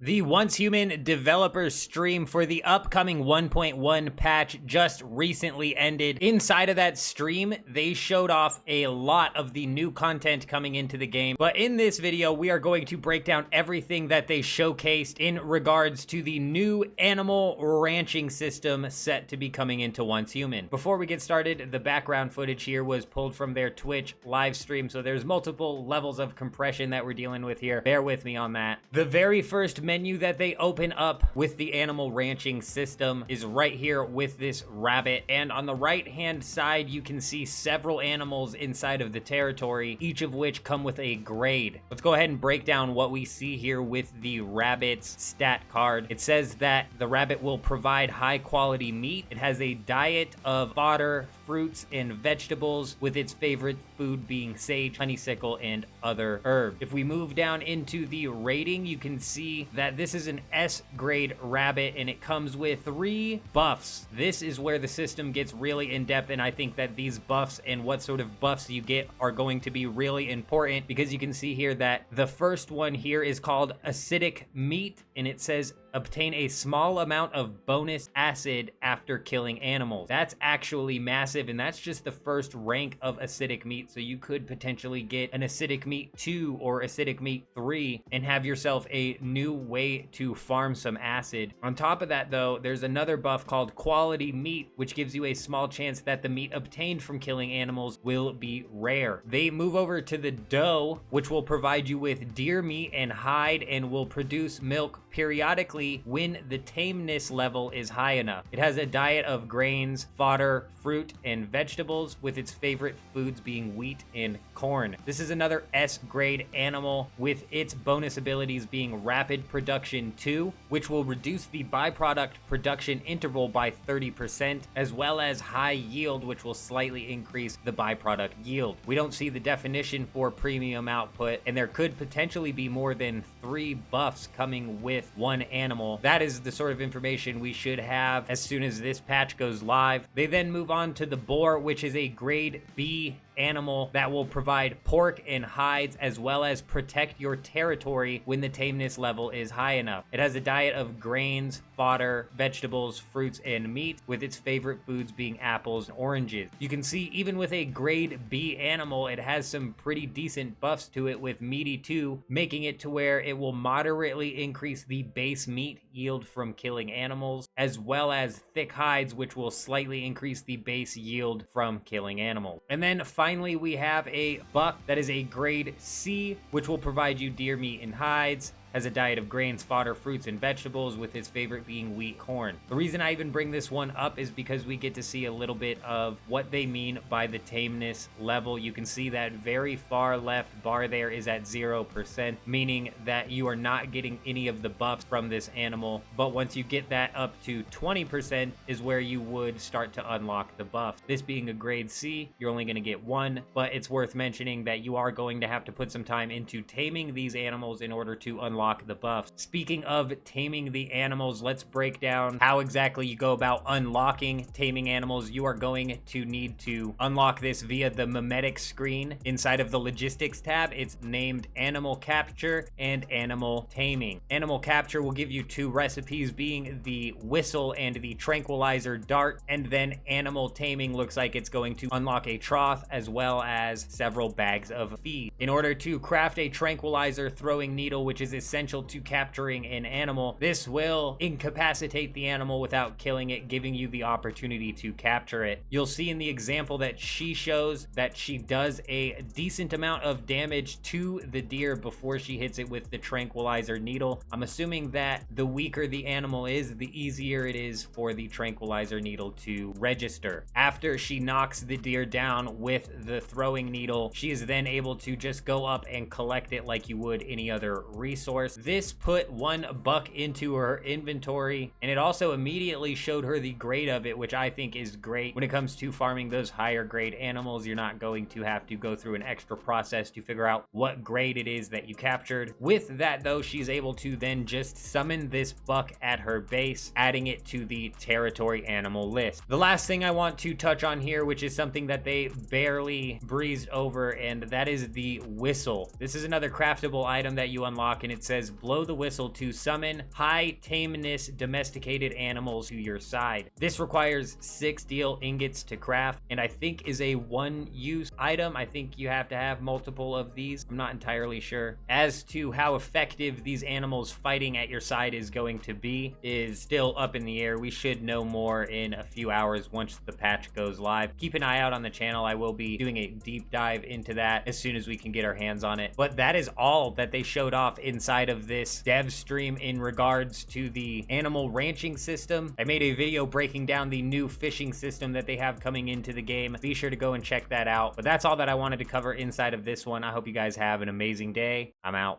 The Once Human developer stream for the upcoming 1.1 patch just recently ended. Inside of that stream, they showed off a lot of the new content coming into the game. But in this video, we are going to break down everything that they showcased in regards to the new animal ranching system set to be coming into Once Human. Before we get started, the background footage here was pulled from their Twitch live stream, so there's multiple levels of compression that we're dealing with here. Bear with me on that. The very first menu that they open up with the animal ranching system is right here with this rabbit, and on the right hand side you can see several animals inside of the territory, each of which come with a grade. Let's go ahead and break down what we see here with the rabbit's stat card. It says that the rabbit will provide high quality meat. It has a diet of fodder, fruits, and vegetables, with its favorite food being sage, honeysuckle, and other herbs. If we move down into the rating, you can see that this is an S grade rabbit, and it comes with 3 buffs. This is where the system gets really in depth, and I think that these buffs and what sort of buffs you get are going to be really important, because you can see here that the first one here is called acidic meat, and it says obtain a small amount of bonus acid after killing animals. That's actually massive, and that's just the first rank of acidic meat, so you could potentially get an acidic meat 2 or acidic meat 3 and have yourself a new way to farm some acid. On top of that though, there's another buff called quality meat, which gives you a small chance that the meat obtained from killing animals will be rare. They move over to the doe, which will provide you with deer meat and hide, and will produce milk periodically when the tameness level is high enough. It has a diet of grains, fodder, fruit, and vegetables, with its favorite foods being wheat and corn. This is another S grade animal, with its bonus abilities being rapid production 2, which will reduce the byproduct production interval by 30%, as well as high yield, which will slightly increase the byproduct yield. We don't see the definition for premium output, and there could potentially be more than 3 buffs coming with one animal. That is the sort of information we should have as soon as this patch goes live. They then move on to the boar, which is a grade B animal that will provide pork and hides, as well as protect your territory when the tameness level is high enough. It has a diet of grains, fodder, vegetables, fruits, and meat, with its favorite foods being apples and oranges. You can see even with a grade B animal, it has some pretty decent buffs to it, with meaty 2, making it to where it will moderately increase the base meat yield from killing animals, as well as thick hides, which will slightly increase the base yield from killing animals. And then finally, we have a buck that is a grade C, which will provide you deer meat and hides. Has a diet of grains, fodder, fruits, and vegetables, with his favorite being wheat, corn. The reason I even bring this one up is because we get to see a little bit of what they mean by the tameness level. You can see that very far left bar there is at 0%, meaning that you are not getting any of the buffs from this animal. But once you get that up to 20% is where you would start to unlock the buff. This being a grade C, you're only going to get 1, but it's worth mentioning that you are going to have to put some time into taming these animals in order to unlock the buffs. Speaking of taming the animals, let's break down how exactly you go about unlocking taming animals. You are going to need to unlock this via the mimetic screen inside of the logistics tab. It's named animal capture and animal taming. Animal capture will give you 2 recipes, being the whistle and the tranquilizer dart, and then animal taming looks like it's going to unlock a trough as well as several bags of feed. In order to craft a tranquilizer throwing needle, which is essential to capturing an animal, this will incapacitate the animal without killing it, giving you the opportunity to capture it. You'll see in the example that she shows that she does a decent amount of damage to the deer before she hits it with the tranquilizer needle. I'm assuming that the weaker the animal is, the easier it is for the tranquilizer needle to register. After she knocks the deer down with the throwing needle, she is then able to just go up and collect it like you would any other resource. This put 1 buck into her inventory, and it also immediately showed her the grade of it, which I think is great. When it comes to farming those higher grade animals, you're not going to have to go through an extra process to figure out what grade it is that you captured. With that though, she's able to then just summon this buck at her base, adding it to the territory animal list. The last thing I want to touch on here, which is something that they barely breezed over, and that is the whistle. This is another craftable item that you unlock, and it says blow the whistle to summon high tameness domesticated animals to your side. This requires 6 steel ingots to craft, and I think is a one-use item. I think you have to have multiple of these. I'm not entirely sure. As to how effective these animals fighting at your side is going to be is still up in the air. We should know more in a few hours once the patch goes live. Keep an eye out on the channel. I will be doing a deep dive into that as soon as we can get our hands on it. But that is all that they showed off inside of this dev stream in regards to the animal ranching system. I made a video breaking down the new fishing system that they have coming into the game. Be sure to go and check that out. But that's all that I wanted to cover inside of this one. I hope you guys have an amazing day. I'm out.